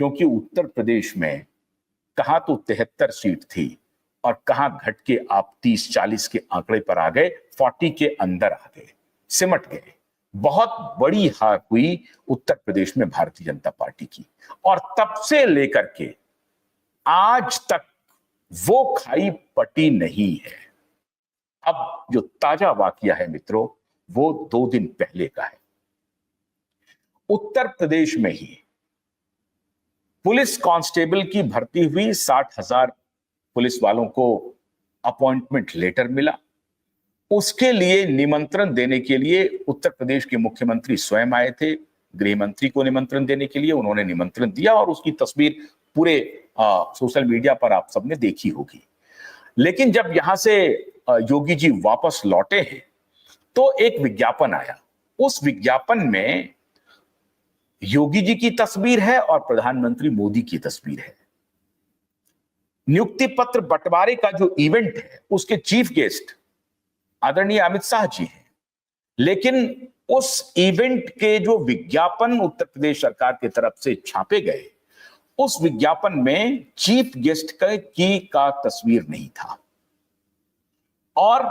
क्योंकि उत्तर प्रदेश में कहां तो 73 सीट थी और कहां घट के आप 30-40 के आंकड़े पर आ गए, 40 के अंदर आ गए, सिमट गए। बहुत बड़ी हार हुई उत्तर प्रदेश में भारतीय जनता पार्टी की, और तब से लेकर के आज तक वो खाई पटी नहीं है। अब जो ताजा वाकया है मित्रों, वो 2 दिन पहले का है। उत्तर प्रदेश में ही पुलिस कांस्टेबल की भर्ती हुई, 60,000 पुलिस वालों को अपॉइंटमेंट लेटर मिला। उसके लिए निमंत्रण देने के लिए उत्तर प्रदेश के मुख्यमंत्री स्वयं आए थे, गृह मंत्री को निमंत्रण देने के लिए। उन्होंने निमंत्रण दिया और उसकी तस्वीर पूरे सोशल मीडिया पर आप सबने देखी होगी। लेकिन जब यहां से योगी जी वापस लौटे हैं तो एक विज्ञापन आया। उस विज्ञापन में योगी जी की तस्वीर है और प्रधानमंत्री मोदी की तस्वीर है। नियुक्ति पत्र बंटवारे का जो इवेंट है उसके चीफ गेस्ट आदरणीय अमित शाह जी हैं, लेकिन उस इवेंट के जो विज्ञापन उत्तर प्रदेश सरकार की तरफ से छापे गए, उस विज्ञापन में चीफ गेस्ट का तस्वीर नहीं था और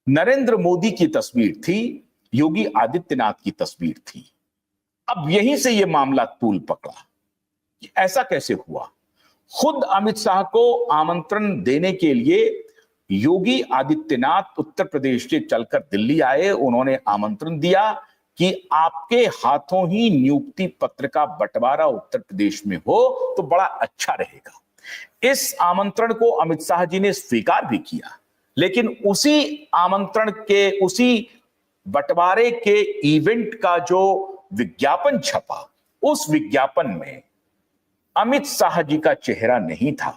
नरेंद्र मोदी की तस्वीर थी, योगी आदित्यनाथ की तस्वीर थी। अब यहीं से यह मामला तूल पकड़ा कि ऐसा कैसे हुआ। खुद अमित शाह को आमंत्रण देने के लिए योगी आदित्यनाथ उत्तर प्रदेश से चलकर दिल्ली आए। उन्होंने आमंत्रण दिया कि आपके हाथों ही नियुक्ति पत्र का बंटवारा उत्तर प्रदेश में हो तो बड़ा अच्छा रहेगा। इस आमंत्रण को अमित शाह जी ने स्वीकार भी किया, लेकिन उसी आमंत्रण के, उसी बंटवारे के इवेंट का जो विज्ञापन छपा, उस विज्ञापन में अमित शाह जी का चेहरा नहीं था।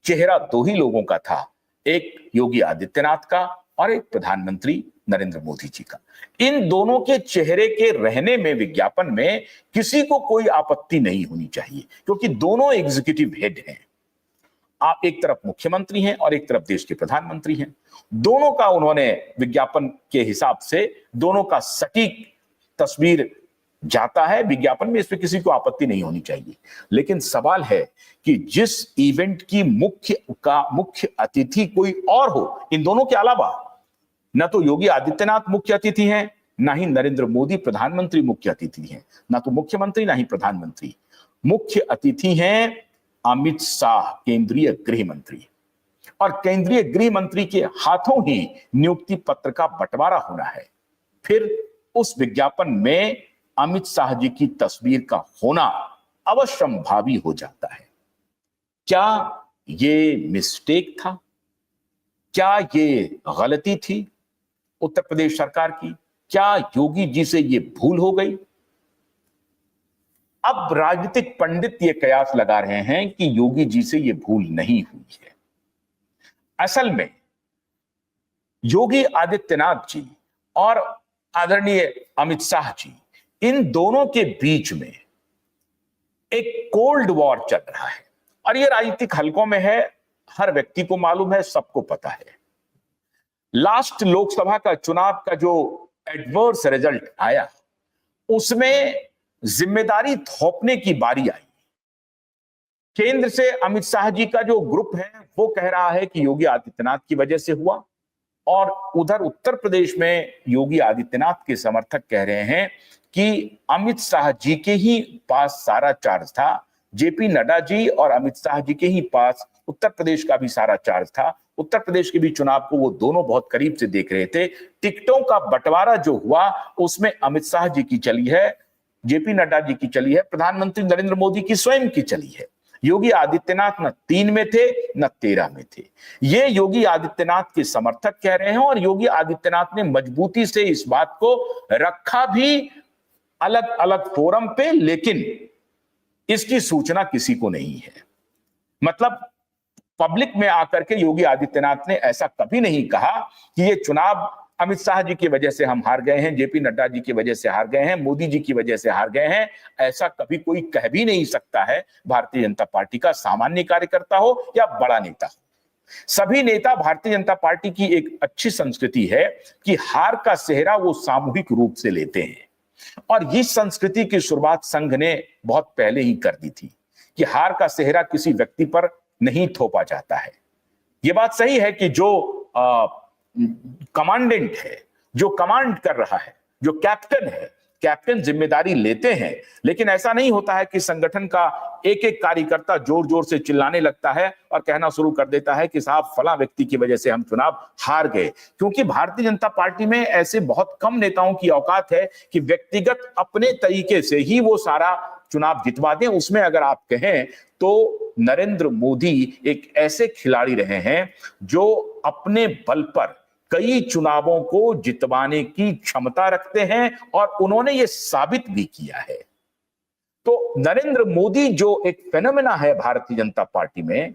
चेहरा 2 ही लोगों का था, एक योगी आदित्यनाथ का और एक प्रधानमंत्री नरेंद्र मोदी जी का। इन दोनों के चेहरे के रहने में विज्ञापन में किसी को कोई आपत्ति नहीं होनी चाहिए, क्योंकि दोनों एग्जीक्यूटिव हेड हैं। आप एक तरफ मुख्यमंत्री हैं और एक तरफ देश के प्रधानमंत्री हैं। दोनों का उन्होंने विज्ञापन के हिसाब से दोनों का सटीक तस्वीर जाता है विज्ञापन में, इसमें किसी को आपत्ति नहीं होनी चाहिए। लेकिन सवाल है कि जिस इवेंट की मुख्य अतिथि कोई और हो, इन दोनों के अलावा न तो योगी आदित्यनाथ मुख्य अतिथि हैं, ना ही नरेंद्र मोदी प्रधानमंत्री मुख्य अतिथि हैं, ना तो मुख्यमंत्री ना ही प्रधानमंत्री। मुख्य अतिथि हैं अमित शाह, केंद्रीय गृह मंत्री, और केंद्रीय गृह मंत्री के हाथों ही नियुक्ति पत्र का बंटवारा होना है। फिर उस विज्ञापन में अमित शाह जी की तस्वीर का होना अवश्यंभावी हो जाता है। क्या ये मिस्टेक था? क्या ये गलती थी उत्तर प्रदेश सरकार की? क्या योगी जी से ये भूल हो गई? अब राजनीतिक पंडित ये कयास लगा रहे हैं कि योगी जी से ये भूल नहीं हुई है। असल में योगी आदित्यनाथ जी और आदरणीय अमित शाह जी, इन दोनों के बीच में एक कोल्ड वॉर चल रहा है और ये राजनीतिक हलकों में है, हर व्यक्ति को मालूम है, सबको पता है। लास्ट लोकसभा का चुनाव का जो एडवर्स रिजल्ट आया, उसमें जिम्मेदारी थोपने की बारी आई। केंद्र से अमित शाह जी का जो ग्रुप है वो कह रहा है कि योगी आदित्यनाथ की वजह से हुआ, और उधर उत्तर प्रदेश में योगी आदित्यनाथ के समर्थक कह रहे हैं कि अमित शाह जी के ही पास सारा चार्ज था। जेपी नड्डा जी और अमित शाह जी के ही पास उत्तर प्रदेश का भी सारा चार्ज था। उत्तर प्रदेश के भी चुनाव को वो दोनों बहुत करीब से देख रहे थे। टिकटों का बंटवारा जो हुआ उसमें अमित शाह जी की चली है, जेपी नड्डा जी की चली है, प्रधानमंत्री नरेंद्र मोदी की स्वयं की चली है। योगी आदित्यनाथ न 3 में थे न 13 में थे। ये योगी आदित्यनाथ के समर्थक कह रहे हैं, और योगी आदित्यनाथ ने मजबूती से इस बात को रखा भी अलग अलग फोरम पे, लेकिन इसकी सूचना किसी को नहीं है। मतलब पब्लिक में आकर के योगी आदित्यनाथ ने ऐसा कभी नहीं कहा कि ये चुनाव अमित शाह जी की वजह से हम हार गए हैं, जेपी नड्डा जी की वजह से हार गए हैं, मोदी जी की वजह से हार गए हैं। ऐसा कभी कोई कह भी नहीं सकता है, भारतीय जनता पार्टी का सामान्य कार्यकर्ता हो या बड़ा नेता हो। सभी नेता, भारतीय जनता पार्टी की एक अच्छी संस्कृति है कि हार का सेहरा वो सामूहिक रूप से लेते हैं। और इस संस्कृति की शुरुआत संघ ने बहुत पहले ही कर दी थी कि हार का सेहरा किसी व्यक्ति पर नहीं थोपा जाता है। यह बात सही है कि जो कमांडेंट है, जो कमांड कर रहा है, जो कैप्टन है, कैप्टन जिम्मेदारी लेते हैं, लेकिन ऐसा नहीं होता है कि संगठन का एक एक कार्यकर्ता जोर जोर से चिल्लाने लगता है और कहना शुरू कर देता है कि साहब फला व्यक्ति की वजह से हम चुनाव हार गए। क्योंकि भारतीय जनता पार्टी में ऐसे बहुत कम नेताओं की औकात है कि व्यक्तिगत अपने तरीके से ही वो सारा चुनाव जितवा दें। उसमें अगर आप कहें तो नरेंद्र मोदी एक ऐसे खिलाड़ी रहे हैं जो अपने बल पर कई चुनावों को जितवाने की क्षमता रखते हैं और उन्होंने यह साबित भी किया है। तो नरेंद्र मोदी जो एक फेनोमेना है भारतीय जनता पार्टी में,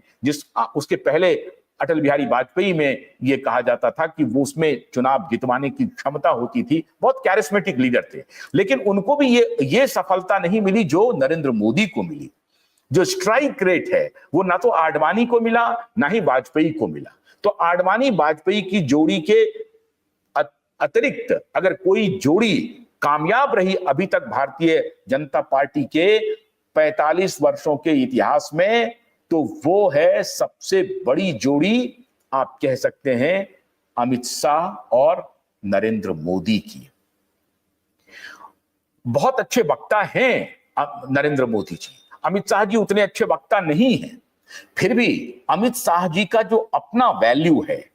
उसके पहले अटल बिहारी वाजपेयी में यह कहा जाता था कि वो उसमें चुनाव जितवाने की क्षमता होती थी, बहुत कैरिस्मेटिक लीडर थे, लेकिन उनको भी ये सफलता नहीं मिली जो नरेंद्र मोदी को मिली। जो स्ट्राइक रेट है वो ना तो आडवाणी को मिला ना ही वाजपेयी को मिला। तो आडवाणी वाजपेयी की जोड़ी के अतिरिक्त अगर कोई जोड़ी कामयाब रही अभी तक भारतीय जनता पार्टी के 45 वर्षों के इतिहास में, तो वो है सबसे बड़ी जोड़ी, आप कह सकते हैं, अमित शाह और नरेंद्र मोदी की। बहुत अच्छे वक्ता हैं नरेंद्र मोदी जी, अमित शाह जी उतने अच्छे वक्ता नहीं हैं। फिर भी अमित शाह जी का जो अपना वैल्यू है,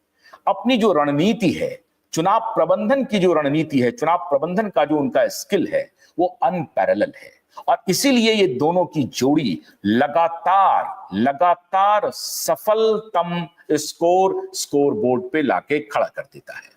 अपनी जो रणनीति है, चुनाव प्रबंधन की जो रणनीति है, चुनाव प्रबंधन का जो उनका स्किल है, वो अनपैरेलल है। और इसीलिए ये दोनों की जोड़ी लगातार सफलतम स्कोर बोर्ड पे लाके खड़ा कर देता है।